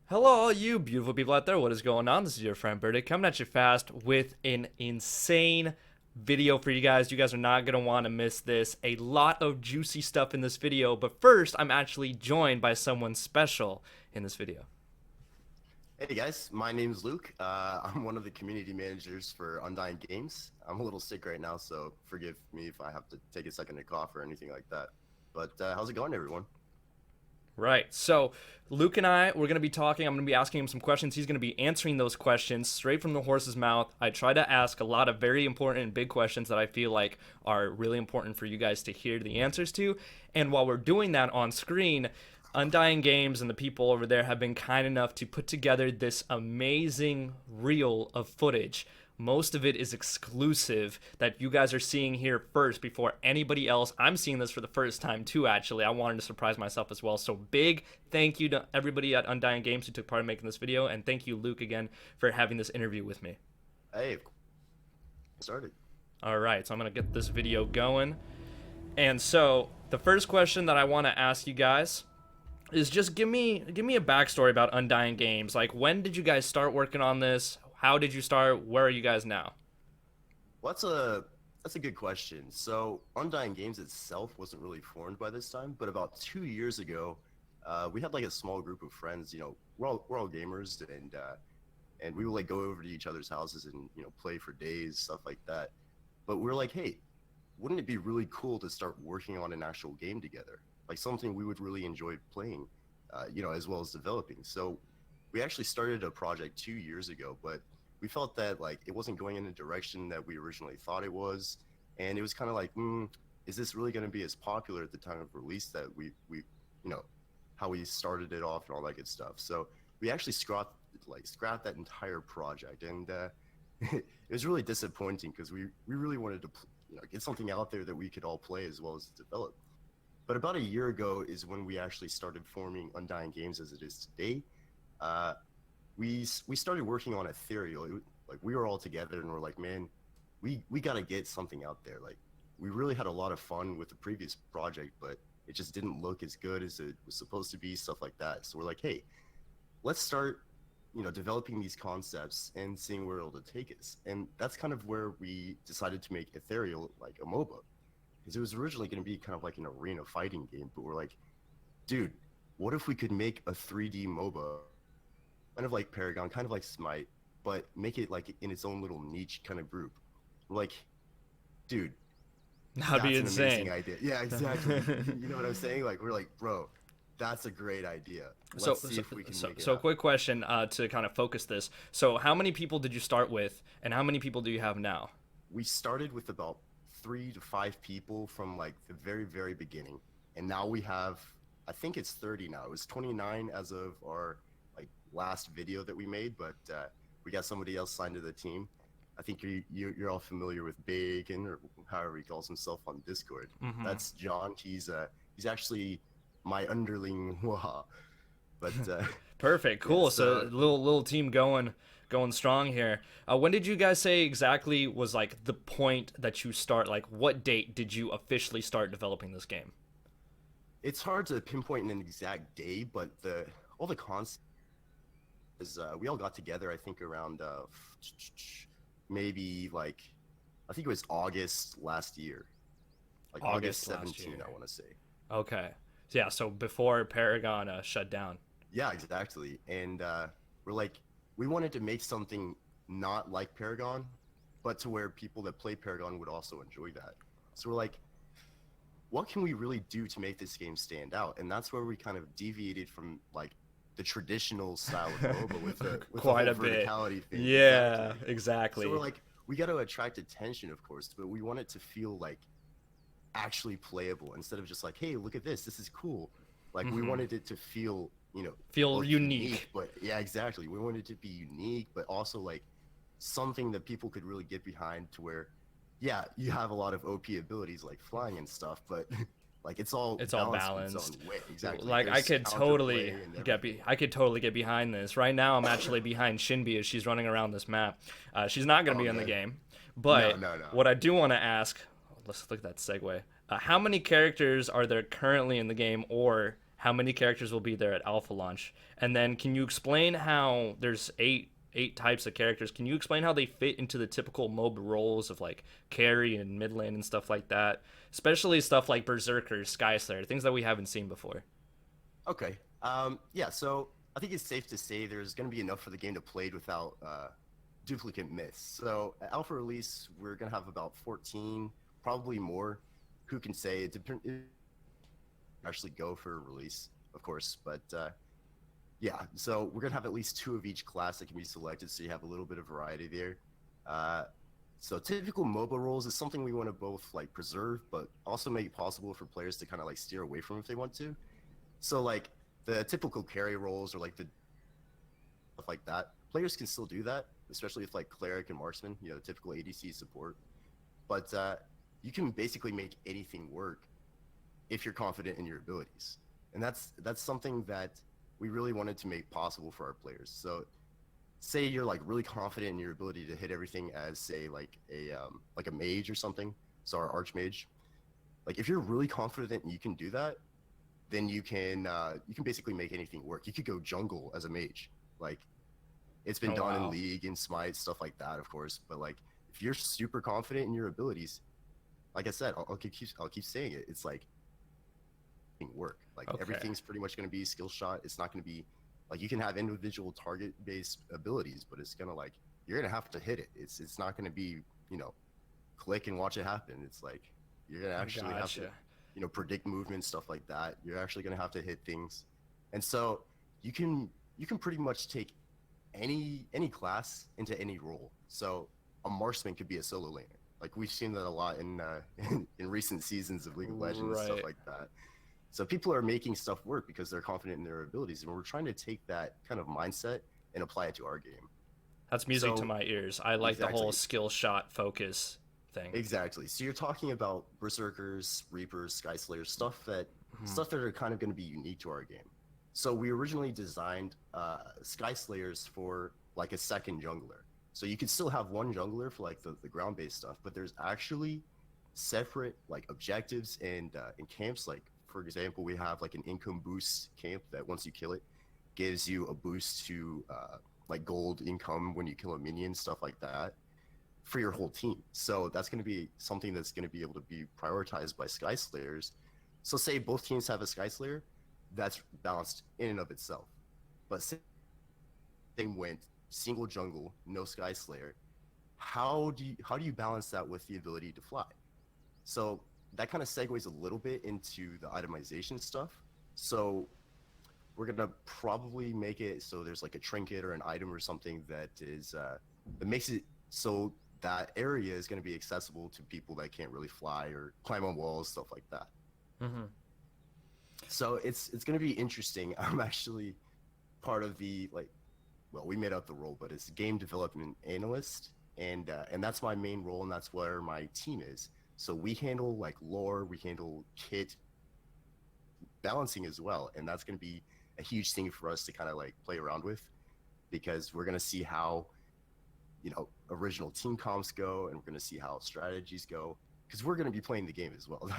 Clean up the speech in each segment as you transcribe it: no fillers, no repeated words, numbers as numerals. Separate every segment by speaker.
Speaker 1: Hello, all you beautiful people out there. What is going on? This is your friend Burdick coming at you fast with an insane video for you guys. You guys are not going to want to miss this. A lot of juicy stuff in this video. But first, I'm actually joined by someone special in this video.
Speaker 2: Hey guys, my name's Luke. I'm one of the community managers for Undying Games. I'm a little sick right now, so forgive me if I have to take a second to cough or anything like that. But how's it going, everyone?
Speaker 1: Right. So, Luke and we're going to be talking. I'm going to be asking him some questions. He's going to be answering those questions straight from the horse's mouth. I try to ask a lot of very important and big questions that I feel like are really important for you guys to hear the answers to. And while we're doing that on screen, Undying Games and the people over there have been kind enough to put together this amazing reel of footage. Most of it is exclusive that you guys are seeing here first before anybody else. I'm seeing this for the first time too, actually. I wanted to surprise myself as well. So big thank you to everybody at Undying Games who took part in making this video. And thank you, Luke, again for having this interview with me.
Speaker 2: Hey, started.
Speaker 1: All right, so I'm going to get this video going. And so the first question that I want to ask you guys is just give me a backstory about Undying Games. Like, when did you guys start working on this? How did you start? Where are you guys now?
Speaker 2: Well, that's a good question. So Undying Games itself wasn't really formed by this time, but about 2 years ago, we had like a small group of friends. We're all gamers, and we would like go over to each other's houses and play for days, stuff like that. But we're like, hey, wouldn't it be really cool to start working on an actual game together? Like something we would really enjoy playing, as well as developing. So we actually started a project 2 years ago, but we felt that like it wasn't going in the direction that we originally thought it was, and it was kind of like, is this really going to be as popular at the time of release that we you know how we started it off and all that good stuff. So we actually scrapped that entire project, and it was really disappointing because we really wanted to get something out there that we could all play as well as develop. But about a year ago is when we actually started forming Undying Games as it is today. Uh, we started working on Ethereal. Like we were all together and we're like, man, we got to get something out there. Like we really had a lot of fun with the previous project, but it just didn't look as good as it was supposed to be, stuff like that. So we're like, hey, let's start developing these concepts and seeing where it'll take us. And that's kind of where we decided to make Ethereal like a MOBA, because it was originally going to be kind of like an arena fighting game, but we're like, dude, what if we could make a 3D MOBA, kind of like Paragon, kind of like Smite, but make it like in its own little niche kind of group? We're like, dude,
Speaker 1: That'd be
Speaker 2: that's an
Speaker 1: insane.
Speaker 2: amazing idea. Yeah, exactly. You know what I'm saying? Like we're like, bro, that's a great idea.
Speaker 1: So,
Speaker 2: Let's see
Speaker 1: so,
Speaker 2: if we can
Speaker 1: so,
Speaker 2: make it
Speaker 1: so
Speaker 2: happen.
Speaker 1: quick question to kind of focus this. So, how many people did you start with, and how many people do you have now?
Speaker 2: We started with about 3 to 5 people from like the very, very beginning, and now we have, I think it's 30 now. It was 29 as of our like last video that we made, but we got somebody else signed to the team. I think you're all familiar with Bacon, or however he calls himself on Discord.
Speaker 1: Mm-hmm.
Speaker 2: That's John. He's actually my underling. But
Speaker 1: Perfect.
Speaker 2: yeah,
Speaker 1: Cool. So,
Speaker 2: so
Speaker 1: little team going strong here. When did you guys say exactly was like the point that you start? Like, what date did you officially start developing this game?
Speaker 2: it's hard to pinpoint an exact day, but the all the concepts is we all got together. I think around maybe like I think it was August last year, like August
Speaker 1: August last
Speaker 2: 17,
Speaker 1: year.
Speaker 2: I want to say.
Speaker 1: Okay. So, yeah. So before Paragon shut down.
Speaker 2: Yeah, exactly. And we're like, we wanted to make something not like Paragon, but to where people that play Paragon would also enjoy that. So we're like, what can we really do to make this game stand out? And that's where we kind of deviated from like the traditional style of MOBA with the
Speaker 1: Quite
Speaker 2: whole
Speaker 1: a bit.
Speaker 2: verticality thing.
Speaker 1: Yeah.
Speaker 2: Exactly. So we're
Speaker 1: Exactly.
Speaker 2: like, we got to attract attention, of course, but we want it to feel like actually playable instead of just like, hey, look at this. This is cool. Like we
Speaker 1: Mm-hmm.
Speaker 2: wanted it to feel,
Speaker 1: Feel
Speaker 2: both unique,
Speaker 1: unique.
Speaker 2: but yeah, exactly. We wanted it to be unique, but also like something that people could really get behind to where, yeah, you have a lot of OP abilities like flying and stuff, but like it's all
Speaker 1: It's all
Speaker 2: balanced in its
Speaker 1: balanced.
Speaker 2: own way. Exactly.
Speaker 1: Like
Speaker 2: There's counterplay and everything.
Speaker 1: I could totally get behind this. Right now, I'm actually behind Shinbi as she's running around this map. She's not gonna
Speaker 2: Oh
Speaker 1: be in the
Speaker 2: man.
Speaker 1: game,
Speaker 2: No,
Speaker 1: but
Speaker 2: no, no.
Speaker 1: what I do want to ask, let's look at that segue. How many characters are there currently in the game, or How many characters will be there at alpha launch? And then can you explain how there's eight types of characters? Can you explain how they fit into the typical MOBA roles of like carry and mid lane and stuff like that? Especially stuff like Berserker, Sky Slayer, things that we haven't seen before.
Speaker 2: Okay. Yeah. So I think it's safe to say there's going to be enough for the game to play without duplicate myths. So at alpha release, we're going to have about 14, probably more. Who can say it actually go for release, of course, but yeah, so we're gonna have at least two of each class that can be selected, so you have a little bit of variety there. Uh, so typical MOBA roles is something we want to both like preserve, but also make it possible for players to kind of like steer away from if they want to. So like the typical carry roles or like the stuff like that, players can still do that, especially with like cleric and marksman, typical ADC support. But you can basically make anything work if you're confident in your abilities, and that's something that we really wanted to make possible for our players. So say you're like really confident in your ability to hit everything as say like a mage or something, so our archmage, like if you're really confident and you can do that, then you can basically make anything work. You could go jungle as a mage, like it's been
Speaker 1: Oh
Speaker 2: done in
Speaker 1: wow.
Speaker 2: league and smite stuff like that, of course. But like if you're super confident in your abilities, like I said, I'll keep saying it, it's like work. Like
Speaker 1: Okay.
Speaker 2: everything's pretty much going to be skill shot. It's not going to be like you can have individual target based abilities, but it's gonna like you're gonna have to hit it. It's not going to be click and watch it happen. It's like you're gonna actually have to
Speaker 1: Gotcha.
Speaker 2: predict movement, stuff like that. You're actually gonna have to hit things, and so you can pretty much take any class into any role. So a marksman could be a solo laner. Like we've seen that a lot in in recent seasons of League of Legends, stuff
Speaker 1: Right.
Speaker 2: like that. So people are making stuff work because they're confident in their abilities, and we're trying to take that kind of mindset and apply it to our game.
Speaker 1: That's music to
Speaker 2: So
Speaker 1: my ears. I like the whole
Speaker 2: exactly,
Speaker 1: skill shot focus thing.
Speaker 2: exactly. So you're talking about berserkers, reapers, sky slayers,
Speaker 1: Mhm.
Speaker 2: stuff that are kind of going to be unique to our game. So we originally designed sky slayers for like a second jungler. So you could still have one jungler for like the ground based stuff, but there's actually separate like objectives and camps. Like for example, we have like an income boost camp that once you kill it, gives you a boost to like gold income when you kill a minion, stuff like that, for your whole team. So that's going to be something that's going to be able to be prioritized by Sky Slayers. So say both teams have a Sky Slayer, that's balanced in and of itself. But say they went single jungle, no Sky Slayer, how do you balance that with the ability to fly? So that kind of segues a little bit into the itemization stuff. So we're gonna probably make it so there's like a trinket or an item or something that makes it so that area is going to be accessible to people that can't really fly or climb on walls, stuff like that.
Speaker 1: Mhm.
Speaker 2: So it's going to be interesting. I'm actually part of the like, well, we made up the role, but it's game development analyst, and that's my main role, and that's where my team is. So we handle like lore, we handle kit balancing as well, and that's going to be a huge thing for us to kind of like play around with, because we're going to see how original team comps go, and we're going to see how strategies go, because we're going to be playing the game as well.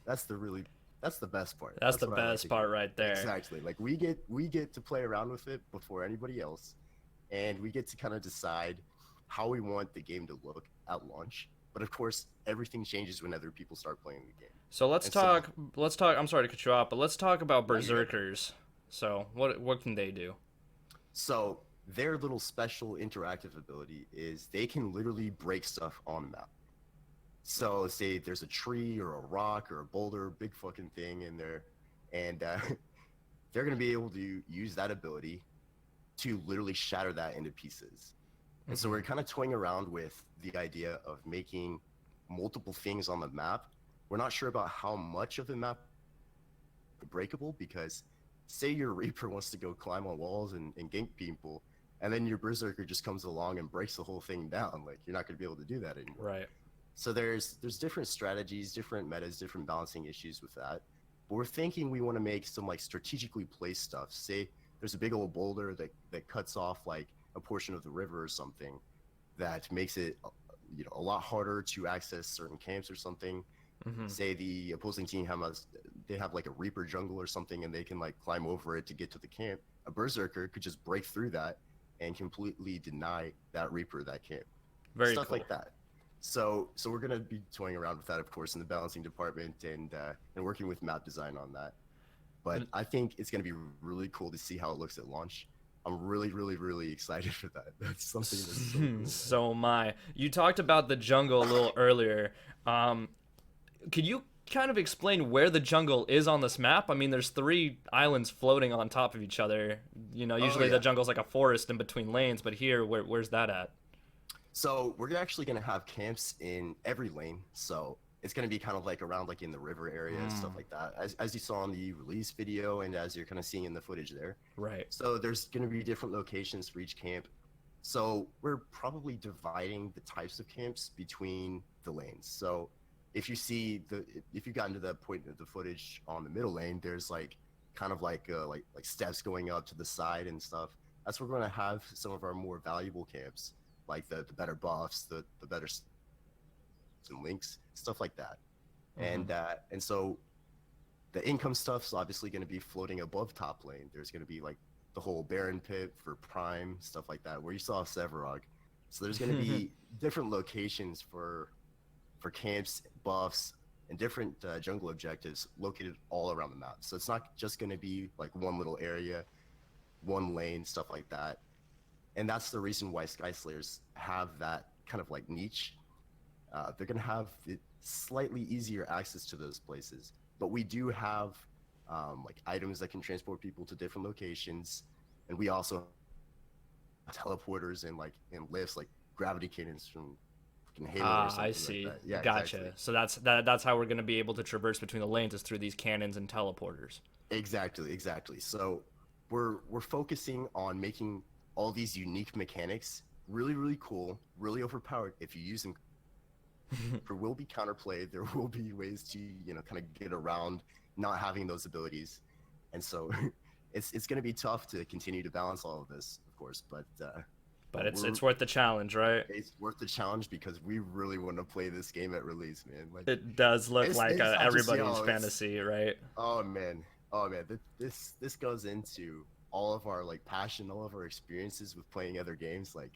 Speaker 2: That's the really that's the best part.
Speaker 1: That's
Speaker 2: That's
Speaker 1: the
Speaker 2: what I like
Speaker 1: best
Speaker 2: to hear.
Speaker 1: part right there.
Speaker 2: Exactly, like we get to play around with it before anybody else, and we get to kind of decide how we want the game to look at launch. But of course everything changes when other people start playing the game.
Speaker 1: So let's
Speaker 2: And so
Speaker 1: talk. Let's talk. I'm sorry to cut you off, but let's talk about
Speaker 2: no, you're good.
Speaker 1: berserkers. So what can they do?
Speaker 2: So their little special interactive ability is they can literally break stuff on the map. So say there's a tree or a rock or a boulder, big fucking thing in there, and they're gonna be able to use that ability to literally shatter that into pieces. And so
Speaker 1: Hmm.
Speaker 2: we're kind of toying around with the idea of making multiple things on the map. We're not sure about how much of the map is breakable, because say your Reaper wants to go climb on walls and gank people, and then your Berserker just comes along and breaks the whole thing down. Like you're not going to be able to do that anymore.
Speaker 1: Right.
Speaker 2: So there's different strategies, different metas, different balancing issues with that. But we're thinking we want to make some like strategically placed stuff. Say there's a big old boulder that cuts off like a portion of the river or something, that makes it a lot harder to access certain camps or something.
Speaker 1: Hmm.
Speaker 2: Say the opposing team they have like a Reaper jungle or something, and they can like climb over it to get to the camp. A Berserker could just break through that and completely deny that Reaper that camp.
Speaker 1: Very
Speaker 2: Stuff
Speaker 1: cool.
Speaker 2: like that. So we're gonna be toying around with that, of course, in the balancing department and working with map design on that. But I think it's gonna be really cool to see how it looks at launch. I'm really, really, really excited for that. That's something that's so cool, man.
Speaker 1: So am I. You talked about the jungle a little earlier. Um, could you kind of explain where the jungle is on this map? I mean, there's three islands floating on top of each other. You know,
Speaker 2: Oh
Speaker 1: usually the
Speaker 2: yeah.
Speaker 1: jungle's like a forest in between lanes, but here, where's that at?
Speaker 2: So we're actually gonna have camps in every lane. So it's gonna be kind of like around like in the river area and stuff
Speaker 1: Mm,
Speaker 2: like that, as you saw in the release video and as you're kind of seeing in the footage there.
Speaker 1: right.
Speaker 2: So there's gonna be different locations for each camp. So we're probably dividing the types of camps between the lanes. So if you got into that point of the footage on the middle lane, there's like kind of like steps going up to the side and stuff. That's where we're gonna have some of our more valuable camps, like the better buffs, the better some links, stuff like that.
Speaker 1: Hmm.
Speaker 2: And so the income stuff's obviously going to be floating above top lane. There's going to be like the whole Baron pit for Prime, stuff like that, where you saw Sevarog. So there's going to be different locations for camps, buffs, and different jungle objectives located all around the map. So it's not just going to be like one little area, one lane, stuff like that. And that's the reason why Sky Slayers have that kind of like niche. They're going to have slightly easier access to those places. But we do have like items that can transport people to different locations, and we also have teleporters and like and lifts like gravity cannons from fucking Halo or
Speaker 1: Ah, I
Speaker 2: something like
Speaker 1: see.
Speaker 2: that. Yeah, exactly,
Speaker 1: Gotcha. So that's how we're gonna be able to traverse between the lanes is through these cannons and teleporters.
Speaker 2: exactly. So we're focusing on making all these unique mechanics really really cool, really overpowered if you use them. There will be counterplay. There will be ways to kind of get around not having those abilities, and so it's going to be tough to continue to balance all of this, of course.
Speaker 1: But
Speaker 2: But we're
Speaker 1: it's worth the challenge, right?
Speaker 2: it's worth the challenge because we really want to play this game at release, man. Like
Speaker 1: It does look like
Speaker 2: it's not just
Speaker 1: everybody's
Speaker 2: y'all. It's
Speaker 1: fantasy, right?
Speaker 2: oh man, this goes into all of our like passion, all of our experiences with playing other games. Like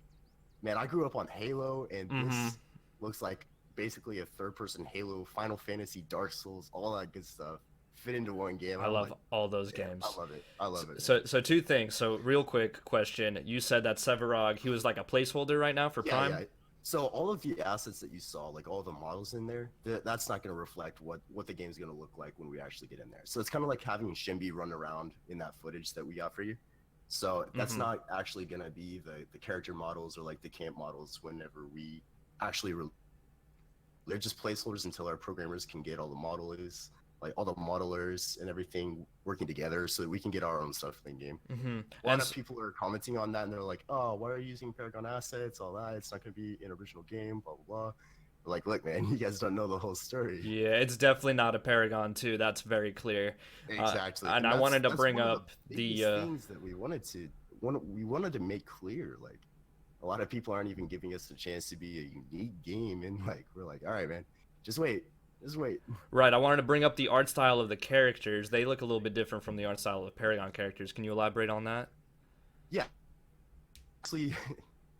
Speaker 2: man, I grew up on Halo, and
Speaker 1: Mm-hmm.
Speaker 2: this looks like basically a third-person Halo, Final Fantasy, Dark Souls, all that good stuff fit into one game.
Speaker 1: I
Speaker 2: I'm
Speaker 1: love
Speaker 2: like,
Speaker 1: all those
Speaker 2: yeah, I
Speaker 1: games.
Speaker 2: love it. I love it, man.
Speaker 1: So two things. So real quick question. You said that Sevarog, he was like a placeholder right now for
Speaker 2: Yeah.
Speaker 1: Prime?
Speaker 2: So all of the assets that you saw, like all the models in there, that's not going to reflect what the game's going to look like when we actually get in there. So it's kind of like having Shimby run around in that footage that we got for you. So that's
Speaker 1: Mm-hmm.
Speaker 2: not actually going to be the character models or like the camp models whenever we actually they're just placeholders until our programmers can get all the modelers, like all the modelers and everything working together so that we can get our own stuff in game.
Speaker 1: Mm-hmm.
Speaker 2: A lot of people are commenting on that and they're like, oh, why are you using Paragon assets, all that? It's not going to be an original game, blah, blah, blah. We're like, look, man, you guys don't know the whole story.
Speaker 1: Yeah, it's definitely not a Paragon 2. That's very clear.
Speaker 2: Exactly.
Speaker 1: And
Speaker 2: And
Speaker 1: I wanted to
Speaker 2: that's
Speaker 1: bring
Speaker 2: one of the
Speaker 1: up the
Speaker 2: biggest things that we wanted to make clear. Like, a lot of people aren't even giving us the chance to be a unique game. And like, we're like, all right, man, just wait. Just wait.
Speaker 1: right. I wanted to bring up the art style of the characters. They look a little bit different from the art style of the Paragon characters. Can you elaborate on that?
Speaker 2: Yeah, actually,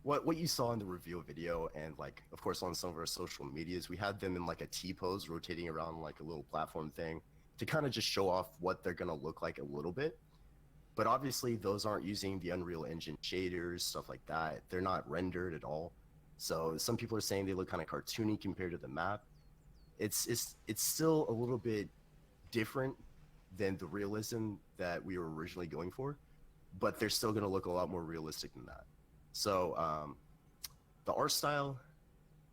Speaker 2: what you saw in the reveal video and like of course on some of our social medias, we had them in like a T pose rotating around like a little platform thing to kind of just show off what they're gonna look like a little bit. But obviously those aren't using the Unreal Engine shaders, stuff like that. They're not rendered at all. So some people are saying they look kind of cartoony compared to the map. It's still a little bit different than the realism that we were originally going for, but they're still going to look a lot more realistic than that. So the art style,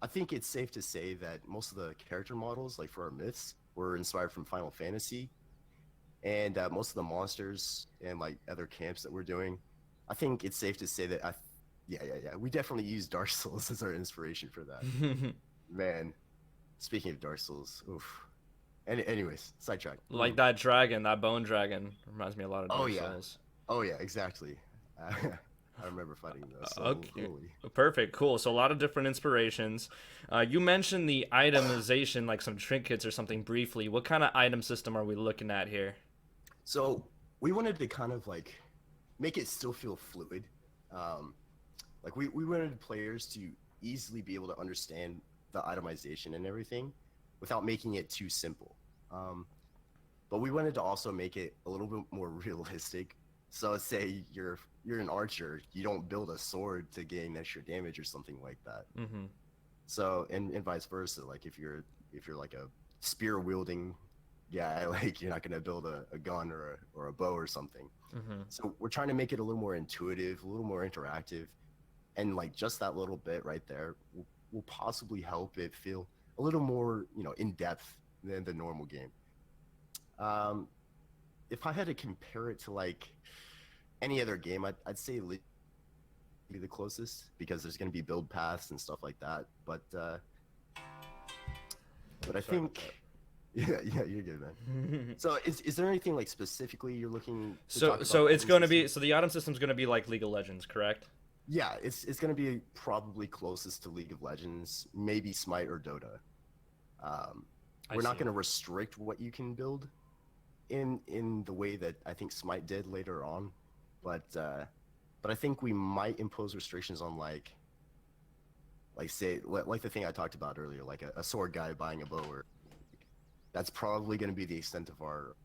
Speaker 2: I think it's safe to say that most of the character models, like for our myths, were inspired from Final Fantasy, and most of the monsters and like other camps that we're doing, I think it's safe to say that yeah, we definitely use Dark Souls as our inspiration for that. Man, speaking of Dark Souls, oof. Anyways, sidetrack.
Speaker 1: Like that dragon, that bone dragon, reminds me a lot of
Speaker 2: Oh
Speaker 1: Dark
Speaker 2: yeah,
Speaker 1: Souls.
Speaker 2: oh yeah, exactly. Uh, I remember fighting those so
Speaker 1: Okay.
Speaker 2: early.
Speaker 1: Perfect. Cool. So a lot of different inspirations. You mentioned the itemization, like some trinkets or something briefly. What kind of item system are we looking at here?
Speaker 2: So we wanted to kind of like make it still feel fluid. Um, like we wanted players to easily be able to understand the itemization and everything without making it too simple. Um, but we wanted to also make it a little bit more realistic. So say you're an archer, you don't build a sword to gain extra damage or something like that.
Speaker 1: Mm-hmm.
Speaker 2: So and vice versa. Like if you're like a spear wielding guy, like you're not gonna build a gun or a bow or something.
Speaker 1: Mm-hmm.
Speaker 2: So we're trying to make it a little more intuitive, a little more interactive, and like just that little bit right there will possibly help it feel a little more in depth than the normal game. Um, if I had to compare it to like any other game, I'd say League be the closest because there's going to be build paths and stuff like that. But I
Speaker 1: Sorry about
Speaker 2: think yeah, you're good, man.
Speaker 1: that.
Speaker 2: So is there anything like specifically you're looking to
Speaker 1: So
Speaker 2: talk about
Speaker 1: so
Speaker 2: the
Speaker 1: it's
Speaker 2: item
Speaker 1: going to
Speaker 2: system?
Speaker 1: be so the item system's going to be like League of Legends, correct?
Speaker 2: Yeah, it's going to be probably closest to League of Legends, maybe Smite or Dota. Um,
Speaker 1: I
Speaker 2: we're not
Speaker 1: see.
Speaker 2: going to restrict what you can build in the way that I think Smite did later on, but I think we might impose restrictions on like say like the thing I talked about earlier, like a sword guy buying a bow, or that's probably going to be the extent of our.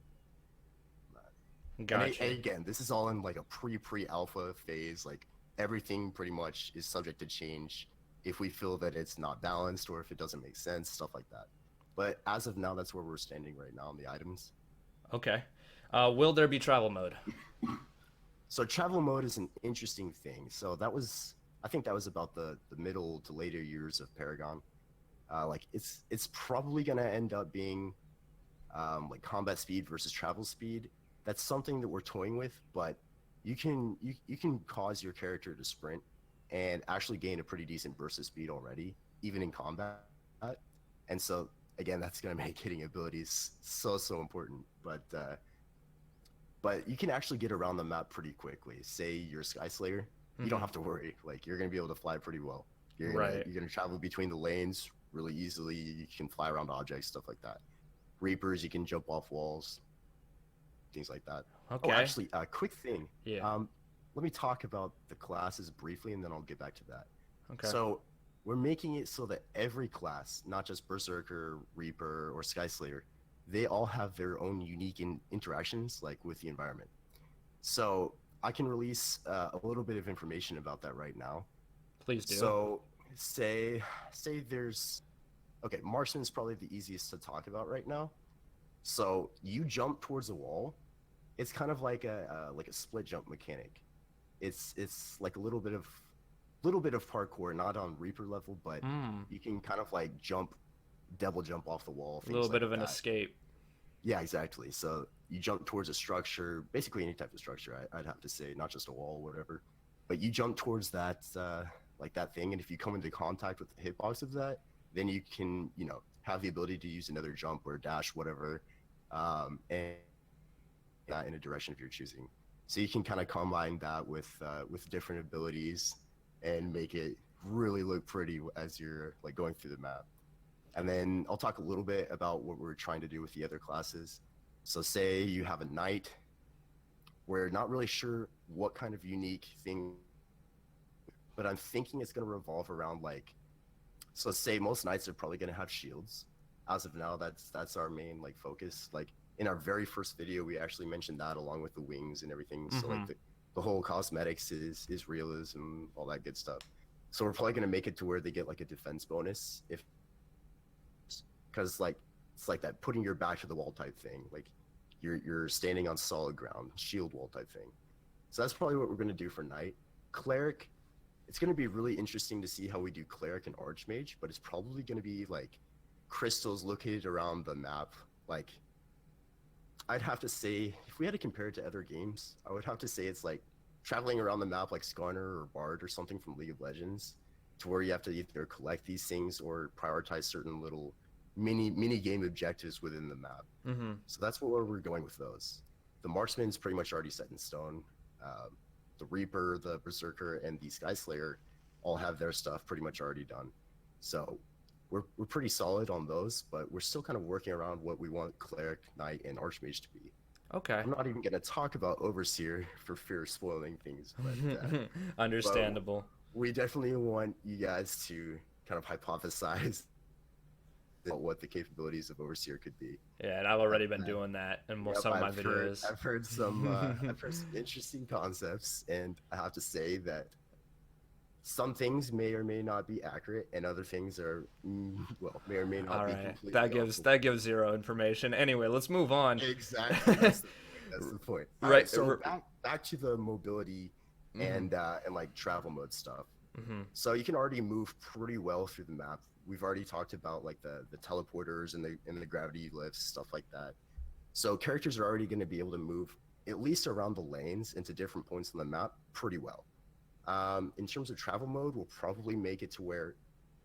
Speaker 2: And
Speaker 1: Got you.
Speaker 2: again, this is all in like a pre alpha phase. Like everything pretty much is subject to change if we feel that it's not balanced or if it doesn't make sense, stuff like that. But as of now, that's where we're standing right now on the items.
Speaker 1: Okay. Will there be travel mode?
Speaker 2: So travel mode is an interesting thing. So that was, I think that was about the middle to later years of Paragon. Like it's probably gonna end up being like combat speed versus travel speed. That's something that we're toying with, but you can cause your character to sprint and actually gain a pretty decent burst of speed already, even in combat. And so again, that's gonna make hitting abilities so important. But you can actually get around the map pretty quickly. Say you're a Sky Slayer, you don't
Speaker 1: Mm-hmm.
Speaker 2: have to worry. Like you're gonna be able to fly pretty well.
Speaker 1: Right.
Speaker 2: You're gonna travel between the lanes really easily. You can fly around objects, stuff like that. Reapers, you can jump off walls, things like that. Oh,
Speaker 1: Okay.
Speaker 2: actually, a quick thing.
Speaker 1: Yeah.
Speaker 2: Um, let me talk about the classes briefly, and then I'll get back to that.
Speaker 1: Okay.
Speaker 2: So we're making it so that every class, not just Berserker, Reaper, or Sky Slayer, they all have their own unique interactions, like with the environment. So I can release a little bit of information about that right now.
Speaker 1: Please do.
Speaker 2: So say say there's okay, marksman is probably the easiest to talk about right now. So you jump towards a wall. It's kind of like a split jump mechanic. It's like a little bit of parkour, not on Reaper level, but
Speaker 1: Mm.
Speaker 2: you can kind of like jump, double jump off the wall,
Speaker 1: A little
Speaker 2: things
Speaker 1: bit
Speaker 2: like
Speaker 1: of an
Speaker 2: that.
Speaker 1: escape.
Speaker 2: Yeah, exactly. So you jump towards a structure, basically any type of structure, I'd have to say, not just a wall, whatever. But you jump towards that, like that thing, and if you come into contact with the hitbox of that, then you can, have the ability to use another jump or dash, whatever, and that in a direction of your choosing. So you can kind of combine that with different abilities and make it really look pretty as you're like going through the map. And then I'll talk a little bit about what we're trying to do with the other classes. So say you have a knight, we're not really sure what kind of unique thing, but I'm thinking it's going to revolve around like, so say most knights are probably going to have shields. As of now, that's our main like focus. Like in our very first video, we actually mentioned that along with the wings and everything. So
Speaker 1: Mm-hmm.
Speaker 2: like the whole cosmetics is realism, all that good stuff. So we're probably going to make it to where they get like a defense bonus if because like it's like that putting your back to the wall type thing. Like you're standing on solid ground, shield wall type thing. So that's probably what we're gonna do for knight. Cleric, it's gonna be really interesting to see how we do cleric and archmage, but it's probably gonna be like crystals located around the map. Like I'd have to say, if we had to compare it to other games, I would have to say it's like traveling around the map like Skarner or Bard or something from League of Legends, to where you have to either collect these things or prioritize certain little mini game objectives within the map.
Speaker 1: Mm-hmm.
Speaker 2: So that's where we're going with those. The marksman's pretty much already set in stone. Um, the Reaper, the Berserker, and the Sky Slayer all have their stuff pretty much already done. So we're pretty solid on those, but we're still kind of working around what we want Cleric, Knight, and Archmage to be.
Speaker 1: Okay.
Speaker 2: I'm not even going to talk about Overseer for fear of spoiling things, but
Speaker 1: Understandable.
Speaker 2: we definitely want you guys to kind of hypothesize what the capabilities of Overseer could be.
Speaker 1: Yeah, and I've already been
Speaker 2: Uh,
Speaker 1: doing that in
Speaker 2: Yep,
Speaker 1: some of my videos.
Speaker 2: I've heard some interesting concepts, and I have to say that some things may or may not be accurate, and other things are well, may or may not
Speaker 1: All
Speaker 2: be
Speaker 1: right,
Speaker 2: completely off the
Speaker 1: that gives zero information. Anyway, let's move on.
Speaker 2: Exactly. That's the point. That's the point. All
Speaker 1: Right.
Speaker 2: right. So back to the mobility and like travel mode stuff.
Speaker 1: Mm-hmm.
Speaker 2: So you can already move pretty well through the map. We've already talked about like the teleporters and the gravity lifts, stuff like that. So characters are already going to be able to move at least around the lanes into different points on the map pretty well. In terms of travel mode, we'll probably make it to where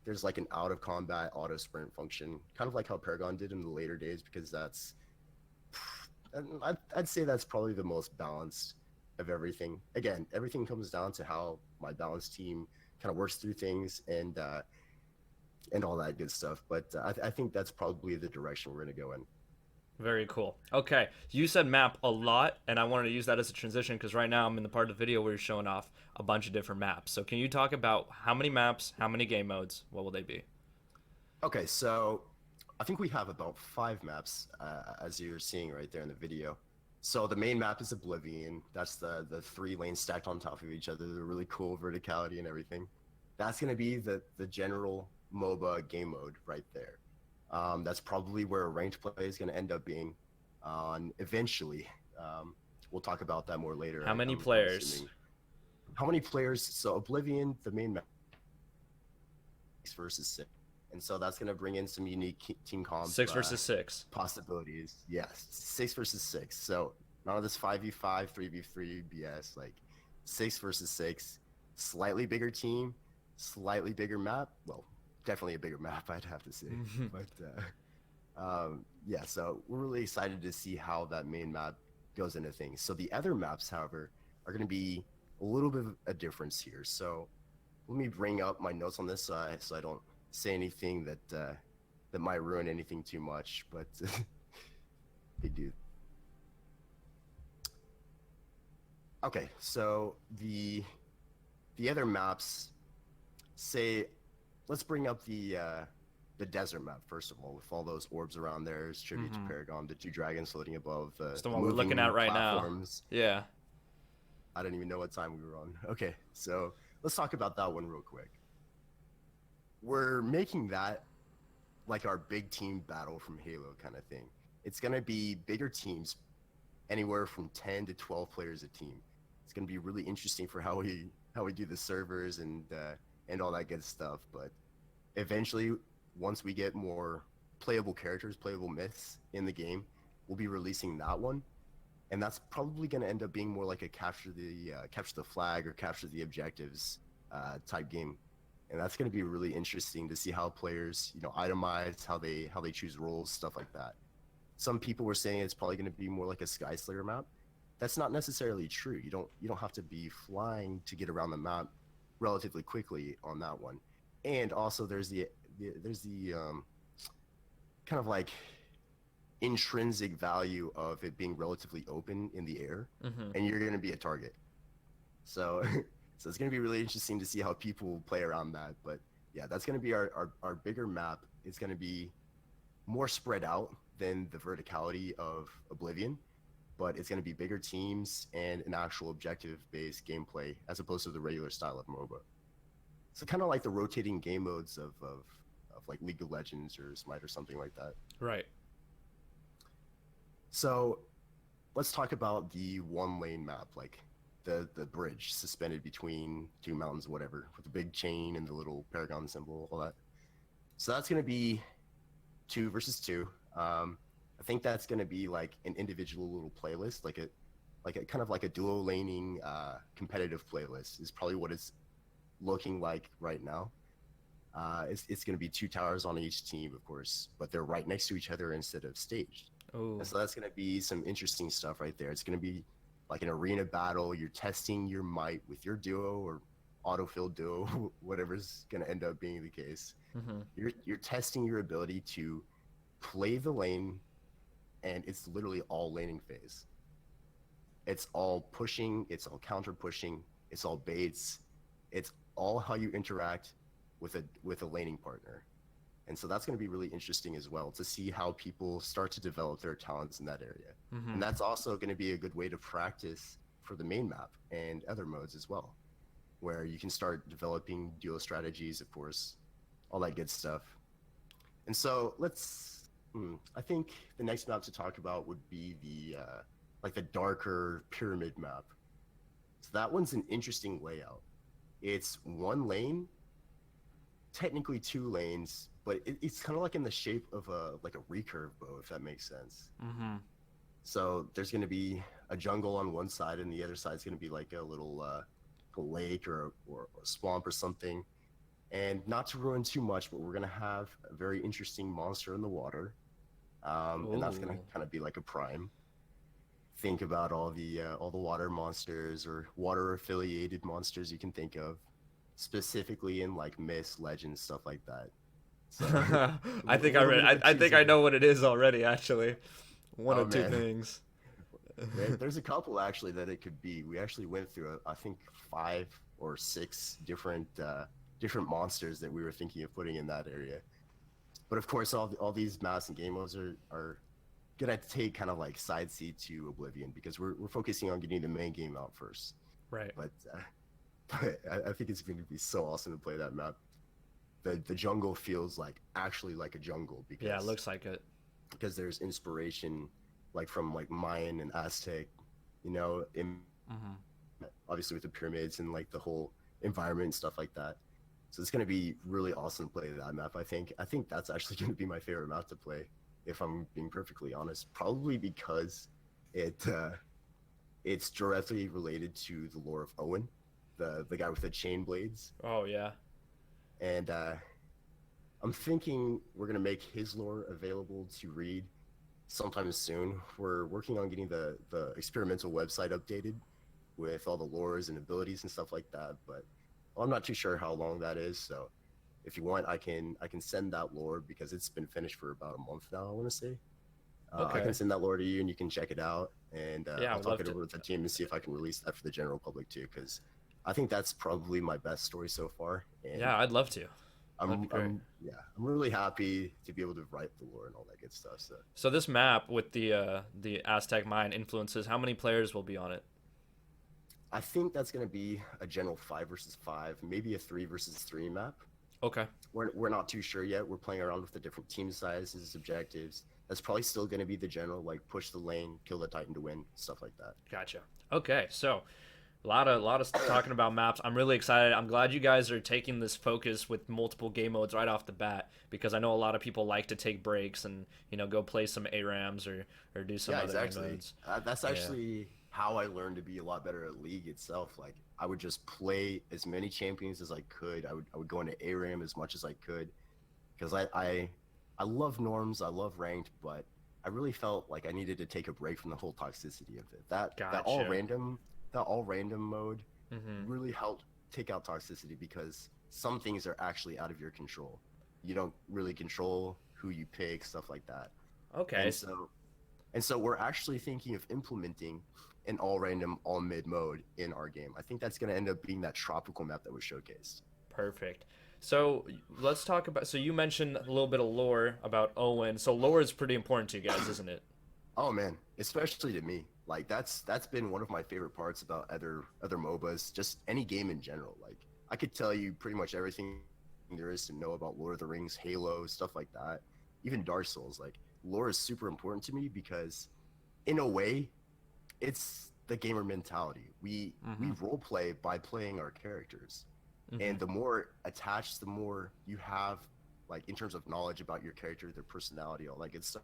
Speaker 2: there's like an out of combat auto sprint function, kind of like how Paragon did in the later days, because I'd say that's probably the most balanced of everything. Again, everything comes down to how my balanced team kind of works through things and all that good stuff. But I think that's probably the direction we're going to go in.
Speaker 1: Very cool. Okay, you said map a lot, and I wanted to use that as a transition because right now I'm in the part of the video where you're showing off a bunch of different maps. So can you talk about how many maps, how many game modes, what will they be?
Speaker 2: Okay, so I think we have about 5 maps, as you're seeing right there in the video. So the main map is Oblivion. That's the 3 lanes stacked on top of each other. They're really cool verticality and everything. That's going to be the general MOBA game mode right there. That's probably where a ranked play is going to end up being on eventually. We'll talk about that more later.
Speaker 1: How many
Speaker 2: I'm
Speaker 1: players?
Speaker 2: assuming. How many players? So Oblivion, the main map, 6 versus 6, and so that's going to bring in some unique team comp.
Speaker 1: 6 versus 6
Speaker 2: possibilities. Yes, 6 versus 6. So none of this 5v5, 3v3 BS. Like 6 versus 6, slightly bigger team, slightly bigger map. Well, definitely a bigger map, I'd have to say. But yeah, so we're really excited to see how that main map goes into things. So the other maps, however, are going to be a little bit of a difference here. So let me bring up my notes on this side so I don't say anything that might ruin anything too much. But they do. Okay, so the other maps, say, let's bring up the desert map first of all, with all those orbs around there. It's tribute to Paragon, the 2 dragons floating above
Speaker 1: It's the one we're looking at right
Speaker 2: platforms.
Speaker 1: now. Yeah.
Speaker 2: I don't even know what time we were on. Okay, so let's talk about that one real quick. We're making that like our big team battle from Halo kind of thing. It's going to be bigger teams, anywhere from 10 to 12 players a team. It's going to be really interesting for how we do the servers and all that good stuff. But eventually, once we get more playable characters, playable myths in the game, we'll be releasing that one. And that's probably going to end up being more like a capture the flag or capture the objectives type game. And that's going to be really interesting to see how players, itemize, how they choose roles, stuff like that. Some people were saying it's probably going to be more like a Sky Slayer map. That's not necessarily true. You don't have to be flying to get around the map relatively quickly on that one. And also there's the kind of like intrinsic value of it being relatively open in the air, and you're going to be a target. So so it's going to be really interesting to see how people play around that. But yeah, that's going to be our bigger map. It's going to be more spread out than the verticality of Oblivion, but it's going to be bigger teams and an actual objective-based gameplay as opposed to the regular style of MOBA. So kind of like the rotating game modes of like League of Legends or Smite or something like that.
Speaker 1: Right.
Speaker 2: So let's talk about the 1-lane map, like the bridge suspended between 2 mountains, whatever, with the big chain and the little Paragon symbol, all that. So that's going to be 2 versus 2. I think that's going to be like an individual little playlist, like a kind of like a duo laning competitive playlist is probably what it's looking like right now. It's going to be 2 towers on each team, of course, but they're right next to each other instead of staged.
Speaker 1: Oh.
Speaker 2: And so that's going to be some interesting stuff right there. It's going to be like an arena battle, you're testing your might with your duo or autofill duo, whatever's gonna end up being the case.
Speaker 1: Mm-hmm.
Speaker 2: You're testing your ability to play the lane, and it's literally all laning phase. It's all pushing, it's all counter pushing, it's all baits, it's all how you interact with a laning partner. And so that's going to be really interesting as well to see how people start to develop their talents in that area.
Speaker 1: Mm-hmm.
Speaker 2: And that's also going to be a good way to practice for the main map and other modes as well, where you can start developing duo strategies, of course, all that good stuff. And so I think the next map to talk about would be the like the darker pyramid map. So that one's an interesting layout. It's one lane, technically two lanes, but it's kind of like in the shape of a recurve bow, if that makes sense.
Speaker 1: Mm-hmm.
Speaker 2: So there's going to be a jungle on one side, and the other side's going to be like a little a lake or a swamp or something. And not to ruin too much, but we're going to have a very interesting monster in the water, and that's going to kind of be like a prime. Think about all the water monsters or water affiliated monsters you can think of, specifically in like myths, legends, stuff like that. So
Speaker 1: I think I read. I think I know what it is already. Actually, one
Speaker 2: Oh
Speaker 1: of two
Speaker 2: man,
Speaker 1: things.
Speaker 2: there's a couple actually that it could be. We actually went through I think 5 or 6 different monsters that we were thinking of putting in that area. But of course, all these maps and game modes are gonna take kind of like side seat to Oblivion because we're focusing on getting the main game out first.
Speaker 1: Right.
Speaker 2: But I think it's going to be so awesome to play that map. The jungle feels like actually like a jungle because
Speaker 1: Yeah, it looks like it.
Speaker 2: because there's inspiration like from like Mayan and Aztec, in
Speaker 1: Mm-hmm.
Speaker 2: obviously with the pyramids and like the whole environment and stuff like that. So it's going to be really awesome to play that map. I think that's actually going to be my favorite map to play, if I'm being perfectly honest. Probably because it's directly related to the lore of Owen, the guy with the chain blades.
Speaker 1: Oh yeah.
Speaker 2: And I'm thinking we're gonna make his lore available to read sometime soon. We're working on getting the experimental website updated with all the lores and abilities and stuff like that, but I'm not too sure how long that is. So if you want, I can send that lore because it's been finished for about a month now, I want to say. I
Speaker 1: Okay.
Speaker 2: can send that lore to you and you can check it out, and
Speaker 1: Yeah,
Speaker 2: I'll
Speaker 1: I'd
Speaker 2: talk
Speaker 1: love
Speaker 2: it
Speaker 1: to.
Speaker 2: over with the team and see if I can release that for the general public too, because I think that's probably my best story so far. And
Speaker 1: Yeah, I'd love to. That'd be great.
Speaker 2: I'm really happy to be able to write the lore and all that good stuff. So
Speaker 1: So this map with the Aztec Mayan influences, how many players will be on it?
Speaker 2: I think that's gonna be a general 5 versus 5, maybe a 3 versus 3 map.
Speaker 1: Okay.
Speaker 2: We're not too sure yet. We're playing around with the different team sizes, objectives. That's probably still going to be the general, like push the lane, kill the Titan to win, stuff like that.
Speaker 1: Gotcha. Okay, so a lot of talking about maps. I'm really excited. I'm glad you guys are taking this focus with multiple game modes right off the bat because I know a lot of people like to take breaks and go play some ARAMs or do some
Speaker 2: Yeah,
Speaker 1: other game
Speaker 2: exactly.
Speaker 1: modes.
Speaker 2: That's
Speaker 1: Yeah.
Speaker 2: actually how I learned to be a lot better at League itself. Like I would just play as many champions as I could. I would go into ARAM as much as I could because I love norms, I love ranked, but I really felt like I needed to take a break from the whole toxicity of it. That all random mode
Speaker 1: Hmm.
Speaker 2: really helped take out toxicity because some things are actually out of your control. You don't really control who you pick, stuff like that.
Speaker 1: Okay.
Speaker 2: And so we're actually thinking of implementing an all random, all mid mode in our game. I think that's going to end up being that tropical map that was showcased.
Speaker 1: Perfect. So let's talk about. So you mentioned a little bit of lore about Owen. So lore is pretty important to you guys, isn't it?
Speaker 2: Oh man, especially to me. Like that's been one of my favorite parts about other MOBAs, just any game in general. Like I could tell you pretty much everything there is to know about Lord of the Rings, Halo, stuff like that. Even Dark Souls. Like lore is super important to me because in a way it's the gamer mentality. We role play by playing our characters.
Speaker 1: Hmm.
Speaker 2: And the more attached, the more you have like in terms of knowledge about your character, their personality, all that good stuff,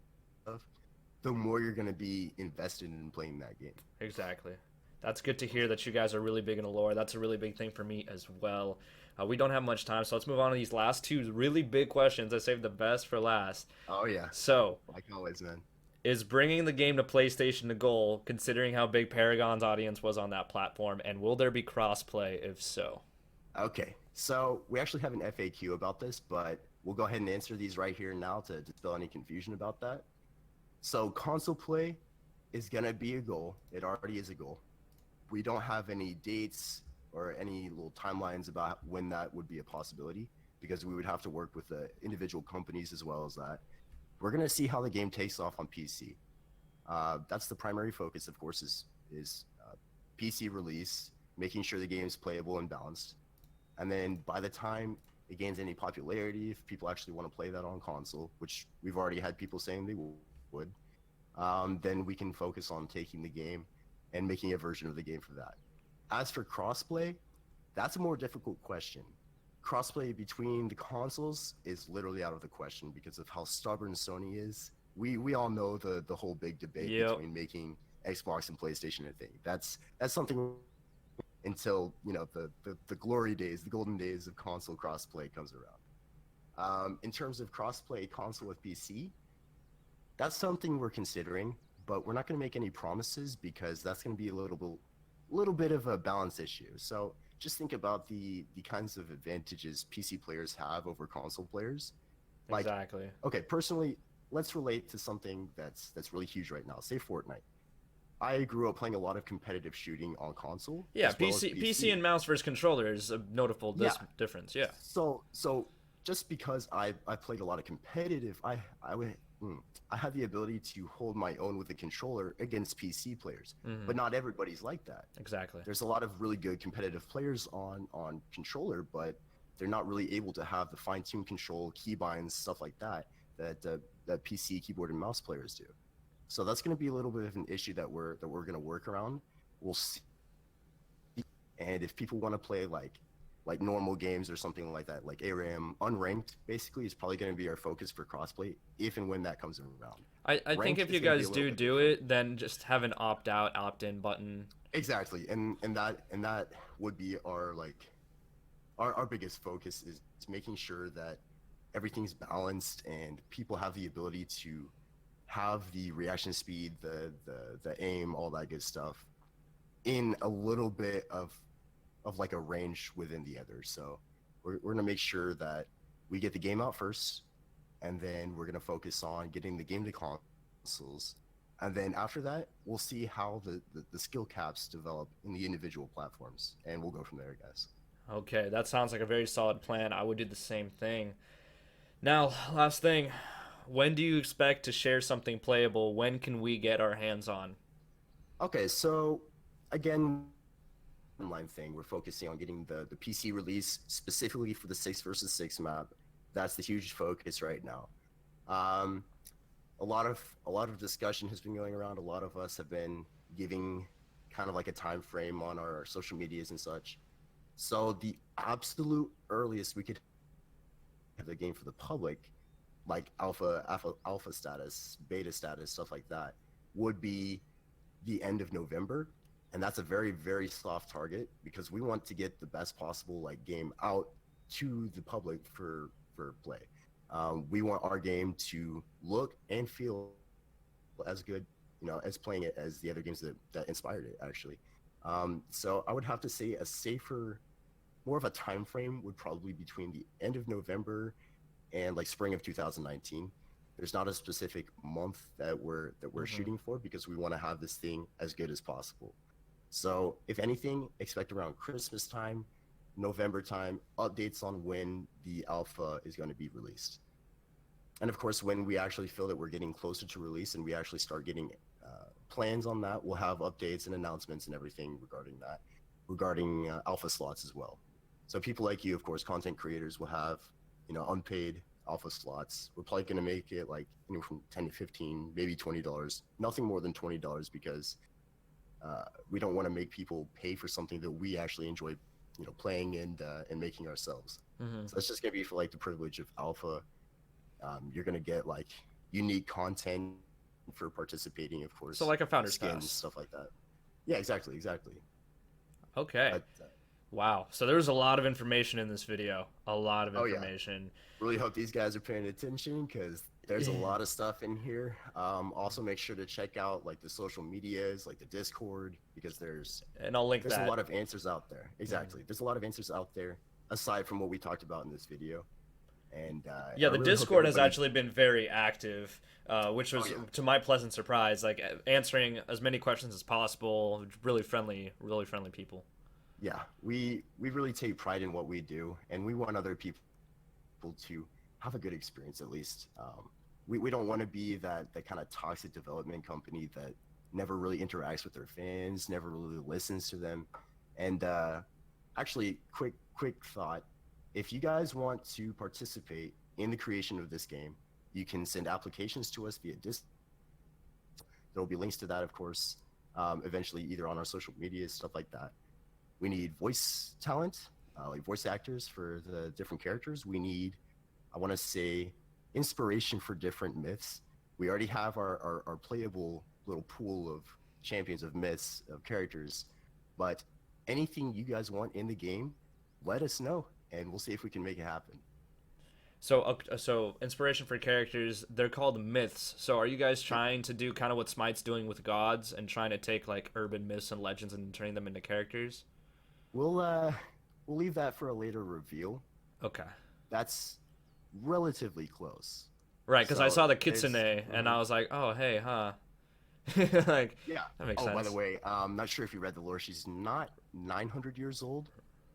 Speaker 2: the more you're going to be invested in playing that game.
Speaker 1: Exactly. That's good to hear that you guys are really big into lore. That's a really big thing for me as well. We don't have much time, so let's move on to these last two really big questions. I saved the best for last.
Speaker 2: Oh yeah,
Speaker 1: So,
Speaker 2: like always, man.
Speaker 1: Is bringing the game to PlayStation a goal, considering how big Paragon's audience was on that platform, and will there be crossplay if so?
Speaker 2: Okay, so we actually have an FAQ about this, but we'll go ahead and answer these right here now to dispel any confusion about that. So console play is gonna be a goal. It already is a goal. We don't have any dates or any little timelines about when that would be a possibility because we would have to work with the individual companies as well as that. We're gonna see how the game takes off on PC. That's the primary focus, of course, is PC release, making sure the game is playable and balanced. And then by the time it gains any popularity, if people actually want to play that on console, which we've already had people saying they would, then we can focus on taking the game and making a version of the game for that. As for crossplay, that's a more difficult question. Crossplay between the consoles is literally out of the question because of how stubborn Sony is. We all know the whole big debate
Speaker 1: Yep.
Speaker 2: between making Xbox and PlayStation a thing. That's something until the glory days, the golden days of console crossplay comes around. In terms of crossplay console with PC, that's something we're considering, but we're not going to make any promises because that's going to be a little bit of a balance issue. So just think about the kinds of advantages PC players have over console players. Like,
Speaker 1: Exactly.
Speaker 2: okay, personally, let's relate to something that's really huge right now. Say Fortnite. I grew up playing a lot of competitive shooting on console.
Speaker 1: Yeah,
Speaker 2: as well as
Speaker 1: PC and mouse versus controller is a notable
Speaker 2: Yeah.
Speaker 1: difference. Yeah.
Speaker 2: So just because I played a lot of competitive, I had the ability to hold my own with the controller against PC players. But not everybody's like that.
Speaker 1: Exactly.
Speaker 2: There's a lot of really good competitive players on controller, but they're not really able to have the fine-tuned control, keybinds, stuff like that PC keyboard and mouse players do. So that's going to be a little bit of an issue that we're going to work around. We'll see. And if people want to play like normal games or something like that, like ARAM unranked, basically is probably going to be our focus for crossplay if and when that comes around.
Speaker 1: I think
Speaker 2: Ranked
Speaker 1: if
Speaker 2: is
Speaker 1: you
Speaker 2: gonna be a
Speaker 1: guys
Speaker 2: little
Speaker 1: do
Speaker 2: bit
Speaker 1: do
Speaker 2: different.
Speaker 1: it, then just have an opt out, opt in button.
Speaker 2: Exactly, and that would be our our biggest focus is making sure that everything's balanced and people have the ability to have the reaction speed, the aim, all that good stuff in a little bit of like a range within the other. So we're gonna make sure that we get the game out first, and then we're gonna focus on getting the game to consoles, and then after that we'll see how the skill caps develop in the individual platforms, and we'll go from there, guys.
Speaker 1: Okay, that sounds like a very solid plan. I would do the same thing. Now, last thing. When do you expect to share something playable? When can we get our hands on?
Speaker 2: Okay, so again, online thing, we're focusing on getting the PC release specifically for the 6 versus 6 map. That's the huge focus right now. Um, a lot of discussion has been going around. A lot of us have been giving kind of like a time frame on our social medias and such. So the absolute earliest we could have the game for the public, like alpha status, beta status, stuff like that, would be the end of November, and that's a very very soft target because we want to get the best possible like game out to the public for play. We want our game to look and feel as good, as playing it as the other games that inspired it actually. So I would have to say a safer, more of a time frame would probably be between the end of November and like spring of 2019. There's not a specific month that we're shooting for because we want to have this thing as good as possible. So if anything, expect around Christmas time, November time, updates on when the alpha is going to be released. And of course, when we actually feel that we're getting closer to release and we actually start getting plans on that, we'll have updates and announcements and everything regarding that, regarding alpha slots as well. So people like you, of course, content creators will have, unpaid alpha slots. We're probably going to make it like from 10 to 15, maybe $20, nothing more than $20 because we don't want to make people pay for something that we actually enjoy, playing and making ourselves.
Speaker 1: Mm-hmm.
Speaker 2: So that's just going to be for like the privilege of alpha. You're going to get like unique content for participating, of course.
Speaker 1: So like a founder's
Speaker 2: skins,
Speaker 1: pass.
Speaker 2: stuff like that. Yeah, exactly.
Speaker 1: Okay.
Speaker 2: But,
Speaker 1: Wow. So there's a lot of information in this video. A lot of
Speaker 2: oh yeah.
Speaker 1: information.
Speaker 2: Really hope these guys are paying attention because There's a lot of stuff in here. Also, make sure to check out like the social medias, like the Discord, because
Speaker 1: And I'll link
Speaker 2: there's a
Speaker 1: that.
Speaker 2: lot of answers out there. Exactly, there's a lot of answers out there aside from what we talked about in this video. And
Speaker 1: Yeah,
Speaker 2: I
Speaker 1: the
Speaker 2: really hope
Speaker 1: Discord has
Speaker 2: everybody.
Speaker 1: actually been very active, which
Speaker 2: Oh
Speaker 1: was
Speaker 2: yeah,
Speaker 1: to my pleasant surprise. Like answering as many questions as possible. Really friendly people.
Speaker 2: yeah. We really take pride in what we do, and we want other people to have a good experience at least. We don't want to be that kind of toxic development company that never really interacts with their fans, never really listens to them. And actually, quick thought: if you guys want to participate in the creation of this game, you can send applications to us via Discord. There will be links to that, of course, eventually either on our social media, stuff like that. We need voice talent, like voice actors for the different characters. We need, I want to say, inspiration for different myths. We already have our playable little pool of champions of myths, of characters, but anything you guys want in the game, let us know, and we'll see if we can make it happen.
Speaker 1: So inspiration for characters. They're called myths. So are you guys
Speaker 2: Yep.
Speaker 1: trying to do kind of what Smite's doing with gods and trying to take like urban myths and legends and turning them into characters?
Speaker 2: We'll we'll leave that for a later reveal.
Speaker 1: Okay.
Speaker 2: That's relatively close.
Speaker 1: Right, because I
Speaker 2: So
Speaker 1: saw the
Speaker 2: there's
Speaker 1: kitsune and
Speaker 2: mhm.
Speaker 1: I was like, oh hey, huh? Like
Speaker 2: Yeah.
Speaker 1: that makes
Speaker 2: Oh, by the
Speaker 1: sense.
Speaker 2: way, I'm not sure if you read the lore. She's not 900 years old,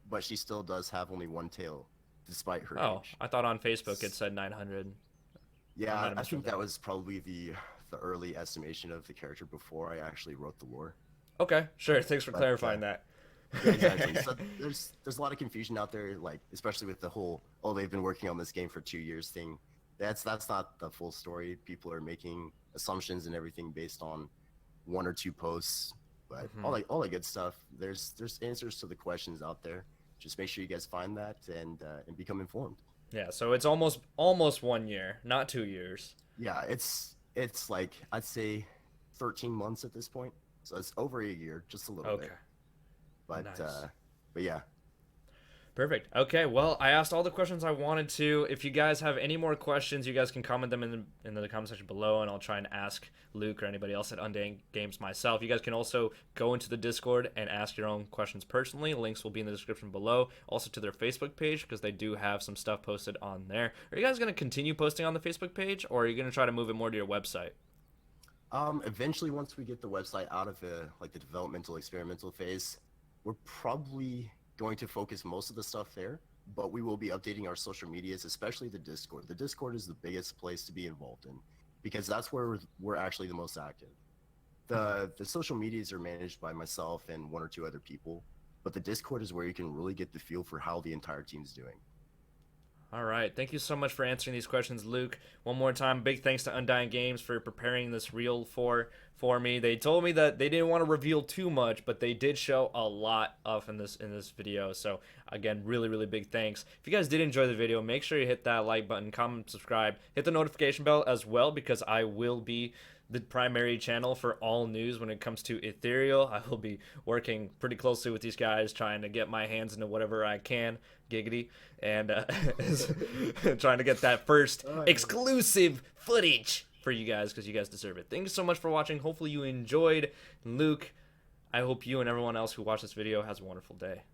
Speaker 2: but she still does have only one tail, despite her
Speaker 1: Oh,
Speaker 2: age.
Speaker 1: I thought on Facebook it said 900. I might
Speaker 2: Yeah,
Speaker 1: have
Speaker 2: I
Speaker 1: misread
Speaker 2: think that
Speaker 1: that.
Speaker 2: was probably the early estimation of the character before I actually wrote the lore.
Speaker 1: Okay, sure. Thanks for
Speaker 2: But
Speaker 1: clarifying that.
Speaker 2: yeah, exactly. So there's a lot of confusion out there, like especially with the whole "oh, they've been working on this game for 2 years" thing. That's not the full story. People are making assumptions and everything based on one or two posts, but
Speaker 1: Mhm.
Speaker 2: all that good stuff. There's answers to the questions out there. Just make sure you guys find that and become informed.
Speaker 1: Yeah, so it's almost 1 year, not 2 years.
Speaker 2: Yeah, it's like I'd say 13 months at this point, so it's over a year, just a little
Speaker 1: Okay,
Speaker 2: bit. But
Speaker 1: nice.
Speaker 2: yeah.
Speaker 1: Perfect. Okay, well, I asked all the questions I wanted to. If you guys have any more questions, you guys can comment them in the comment section below, and I'll try and ask Luke or anybody else at Undying Games myself. You guys can also go into the Discord and ask your own questions personally. Links will be in the description below. Also to their Facebook page, because they do have some stuff posted on there. Are you guys going to continue posting on the Facebook page, or are you going to try to move it more to your website?
Speaker 2: Eventually, once we get the website out of the developmental experimental phase, we're probably going to focus most of the stuff there. But we will be updating our social medias, especially the Discord. The Discord is the biggest place to be involved in because that's where we're actually the most active. The social medias are managed by myself and one or two other people, but the Discord is where you can really get the feel for how the entire team's doing.
Speaker 1: All right. Thank you so much for answering these questions, Luke. One more time, big thanks to Undying Games for preparing this reel for me. They told me that they didn't want to reveal too much, but they did show a lot of in this video. So again, really big thanks. If you guys did enjoy the video, make sure you hit that like button, comment, subscribe, hit the notification bell as well because I will be the primary channel for all news when it comes to Ethereal. I will be working pretty closely with these guys, trying to get my hands into whatever I can, giggity, and trying to get that first exclusive footage for you guys because you guys deserve it. Thank you so much for watching. Hopefully you enjoyed. Luke, I hope you and everyone else who watched this video has a wonderful day.